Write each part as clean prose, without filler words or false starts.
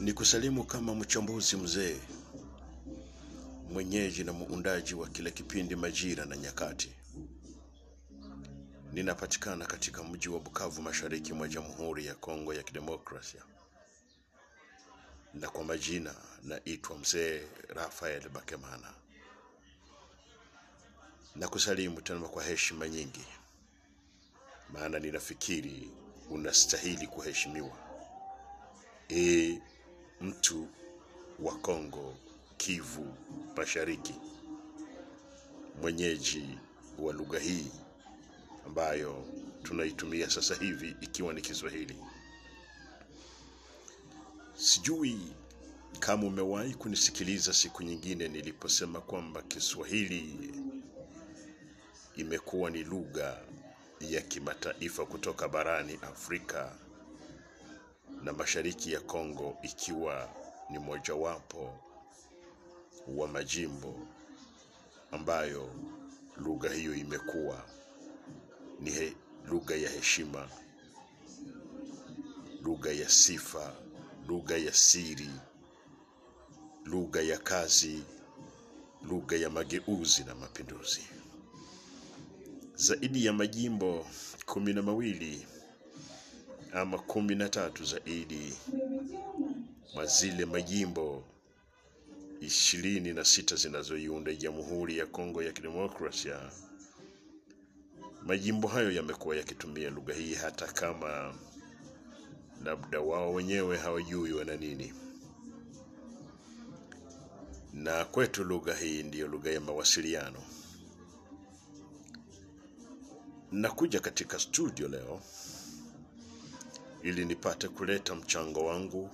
Ni kusalimu kama mchambuzi mzee, mwenyeji na muundaji wa kila kipindi Majira na Nyakati. Ninapatikana katika mji wa Bukavu, mashariki mwa Jamhuri ya Kongo ya Kidemokrasia. Na kwa majina naitwa Mzee Rafael Bakemana. Na kusalimu tena kwa heshima nyingi, maana ninafikiri unastahili kuheshimiwa. Mtu wa Kongo, Kivu Mashariki, mwenyeji wa lugha hii ambayo tunaitumia sasa hivi ikiwa ni Kiswahili. Sijui kama umewahi kunisikiliza siku nyingine niliposema kwamba Kiswahili imekuwa ni lugha ya kimataifa kutoka barani Afrika, na mashariki ya Kongo ikiwa ni mojawapo wa majimbo ambayo lugha hiyo imekuwa ni lugha ya heshima, lugha ya sifa, lugha ya siri, lugha ya kazi, lugha ya mageuzi na mapinduzi. Zaidi ya majimbo 12 ama 13 zaidi mazile majimbo 26 zinazoiunda Jamhuri ya Kongo ya Kidemokrasia. Majimbo hayo yamekuwa yakitumia lugha hii hata kama labda wao wenyewe hawajui wana nini. Na kwetu lugha hii ndiyo lugha ya mawasiliano. Nakuja katika studio leo ili nipate kuleta mchango wangu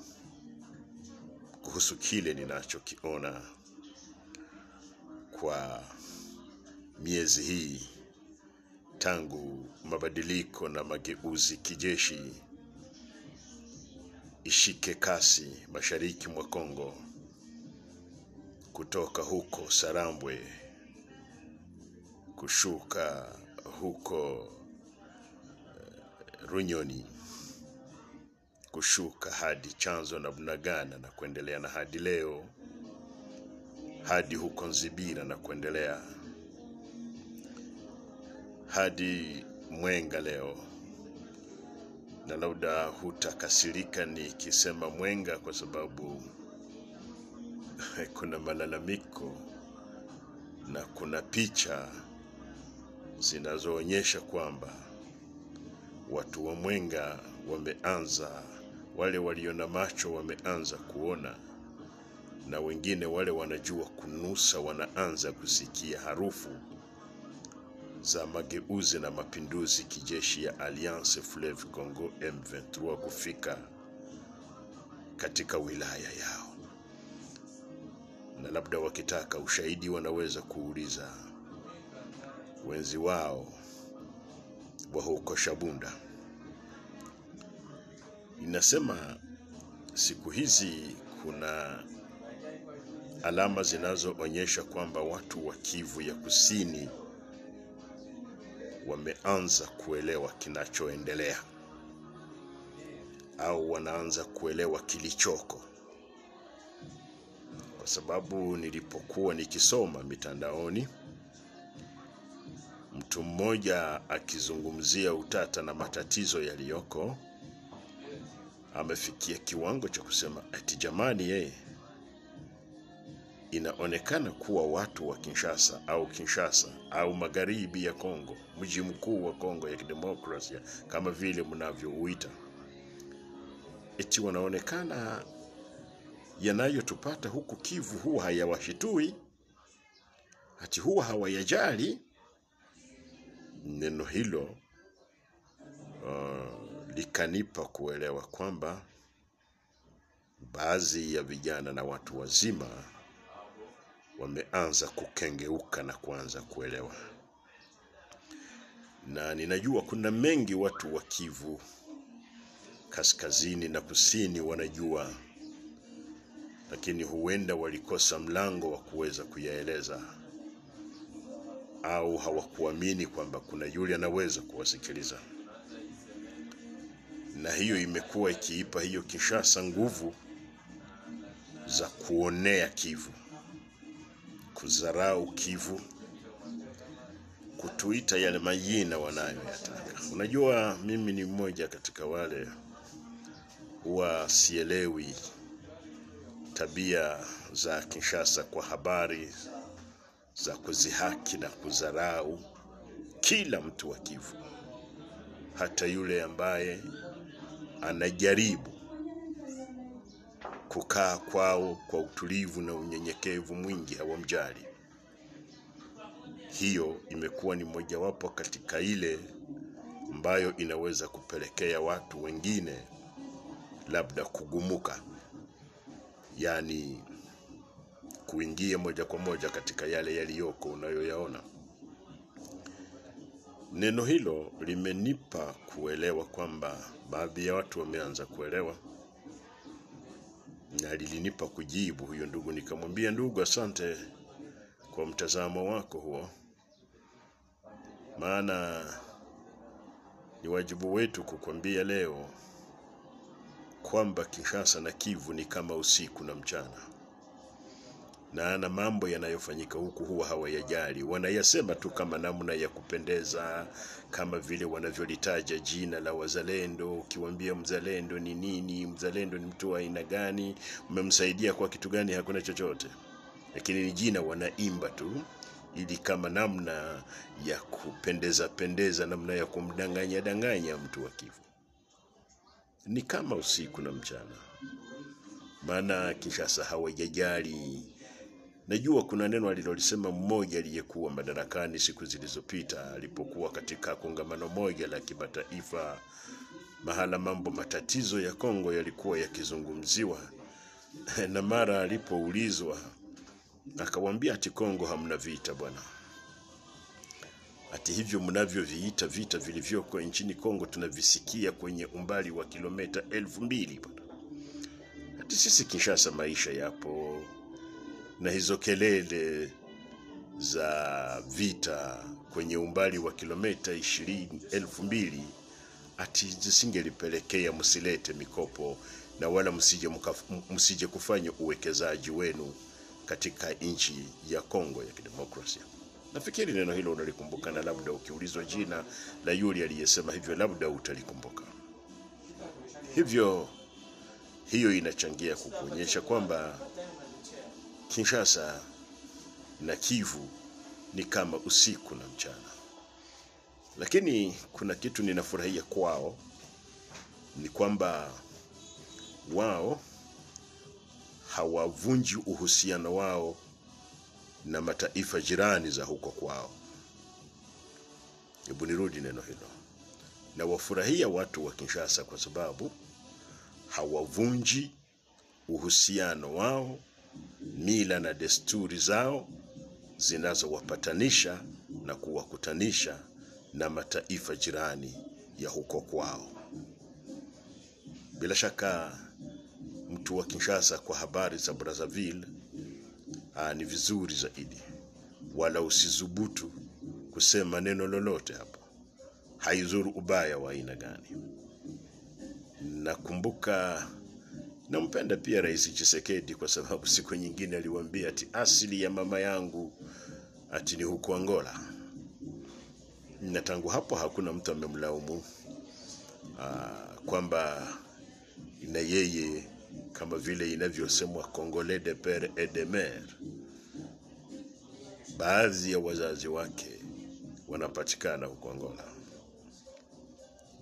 kuhusu kile ninachokiona kwa miezi hii tangu mabadiliko na mageuzi kijeshi ishike kasi mashariki mwa Kongo, kutoka huko Sarambwe kushuka huko Runyoni, kushuka hadi Chanzo na Bunagana na kuendelea, na hadi leo hadi huko Nzibira na kuendelea hadi Mwenga leo. Na labda hutakasirika nikisema Mwenga kwa sababu kuna malalamiko na kuna picha zinazoonyesha kwamba watu wa Mwenga wameanza, wale waliona macho wameanza kuona, na wengine wale wanajua kunusa wanaanza kusikia harufu za mageuzi na mapinduzi kijeshi ya Alliance Fleuve Congo M23 kufika katika wilaya yao. Na labda wakitaka ushahidi wanaweza kuuliza wenzi wao wa huko Shabunda. Inasema siku hizi kuna alama zinazoonyesha kwamba watu wa Kivu ya Kusini wameanza kuelewa kinachoendelea, au wanaanza kuelewa kilichoko. Kwa sababu nilipokuwa nikisoma mitandaoni, mtu mmoja akizungumzia utata na matatizo yaliyoko, amefikia kiwango cha kusema ati jamani, inaonekana kuwa watu wa Kinshasa au magharibi ya Kongo, mji mkuu wa Kongo ya Kidemokrasia kama vile mnavyouita, eti wanaonekana yanayotupata huku Kivu huwa hayawashitui, ati huwa hawayajali. Neno hilo likanipa kuelewa kwamba baadhi ya vijana na watu wazima wameanza kukengeuka na kuanza kuelewa. Na ninajua kuna mengi watu wa Kivu Kaskazini na Kusini wanajua, lakini huenda walikosa mlango wa kuweza kuyaeleza, au hawakuamini kwamba kuna yule anaweza kuwasikiliza. Na hiyo imekuwa ikiipa hiyo Kinshasa nguvu za kuonea Kivu, kudharau Kivu, kutuita yale majina wanayoyataka. Unajua, mimi ni mmoja katika wale huwa sielewi tabia za Kinshasa kwa habari za kuzihaki na kudharau kila mtu wa Kivu, hata yule ambaye anajaribu kukaa kwao kwa utulivu na unyenyekevu mwingi, hawamjali. Hiyo imekuwa ni mojawapo katika ile ambayo inaweza kupelekea watu wengine labda kugumuka, yani kuingia moja kwa moja katika yale yaliyoko unayoyaona. Neno hilo limenipa kuelewa kwamba baadhi ya watu wameanza kuelewa, na lilinipa kujibu huyo ndugu. Nikamwambia, ndugu, asante kwa mtazamo wako huo, maana ni wajibu wetu kukwambia leo kwamba Kinshasa na Kivu ni kama usiku na mchana, na mambo yanayofanyika huku huwa hawayajali. Wanayasema tu kama namna ya kupendeza, kama vile wanavyolitaja jina la wazalendo. Ukiwaambia mzalendo ni nini, mzalendo ni mtu wa aina gani, umemsaidia kwa kitu gani, hakuna chochote. Lakini ni jina wanaimba tu, ili kama namna ya kupendeza, namna ya kumdanganya mtu wa Kivu. Ni kama usiku na mchana, maana Kinshasa hawajajali. Najua kuna neno alilolisema mmoja aliyekuwa madarakani siku zilizopita, alipokuwa katika kongamano moja la kimataifa, mahala mambo matatizo ya Kongo yalikuwa yakizungumziwa, na mara alipoulizwa akawaambia, ati Kongo hamna vita bwana. Ati hivyo mnavyoviita vita vilivyoko nchini Kongo tunavisikia kwenye umbali wa kilomita 2000 bwana. Ati sisi Kinshasa maisha yapo, na hizo kelele za vita kwenye umbali wa kilomita 20,000 ati zisingelipelekea msilete mikopo, na wala msije kufanya uwekezaji wenu katika nchi ya Kongo ya Kidemokrasia. Nafikiri neno hilo unalikumbuka, na labda ukiulizwa jina la yule aliyesema hivyo labda utalikumbuka. Hivyo hiyo inachangia kukuonyesha kwamba Kinshasa na Kivu ni kama usiku na mchana. Lakini kuna kitu ninafurahia kwao, ni kwamba wao hawavunji uhusiano wao na mataifa jirani za huko kwao. Hebu nirudi neno hilo. Na wafurahia watu wa Kinshasa kwa sababu hawavunji uhusiano wao, mila na desturi zao zinazowapatanisha na kuwakutanisha na mataifa jirani ya huko kwao. Bila shaka mtu wa Kinshasa kwa habari za Brazzaville ni vizuri zaidi, wala usizubutu kusema neno lolote hapo, haizuru ubaya wa aina gani. Nakumbuka, nampenda pia Rais Tshisekedi kwa sababu siku nyingine aliwaambia ati asili ya mama yangu ati ni huko Angola, na tangu hapo hakuna mtu amemlaumu kwamba na yeye kama vile inavyosemwa Congolais de père et de mère, baadhi ya wazazi wake wanapatikana huko Angola.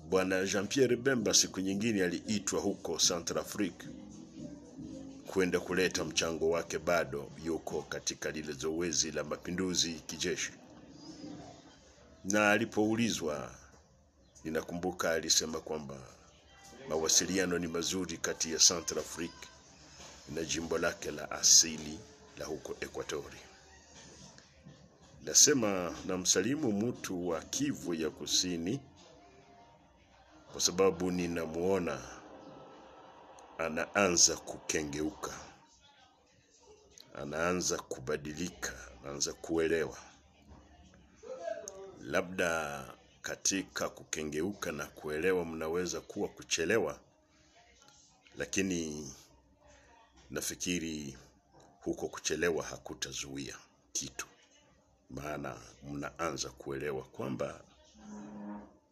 Bwana Jean-Pierre Bemba siku nyingine aliitwa huko Centrafrique kwenda kuleta mchango wake, bado yuko katika lile zoezi la mapinduzi kijeshi. Na alipoulizwa, ninakumbuka alisema kwamba mawasiliano ni mazuri kati ya Centrafrique na jimbo lake la asili la huko Ekwatori. Nasema namsalimu mtu wa Kivu ya Kusini kwa sababu ninamuona anaanza kukengeuka, anaanza kubadilika, anaanza kuelewa. Labda katika kukengeuka na kuelewa mnaweza kuwa kuchelewa, lakini nafikiri huko kuchelewa hakutazuia kitu, maana mnaanza kuelewa kwamba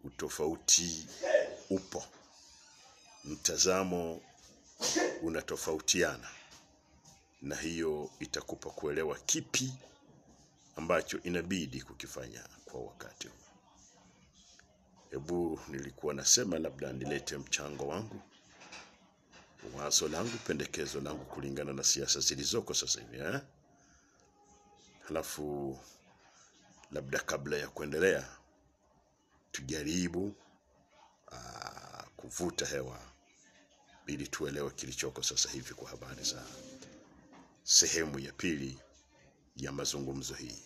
utofauti upo, mtazamo unatofautiana, na hiyo itakupa kuelewa kipi ambacho inabidi kukifanya kwa wakati huu. Hebu nilikuwa nasema labda nilete mchango wangu, wazo langu, pendekezo langu kulingana na siasa zilizoko sasa hivi. Halafu labda kabla ya kuendelea tujaribu kuvuta hewa ili tuelewe kilichoko sasa hivi kwa habari za sehemu ya pili ya mazungumzo hii.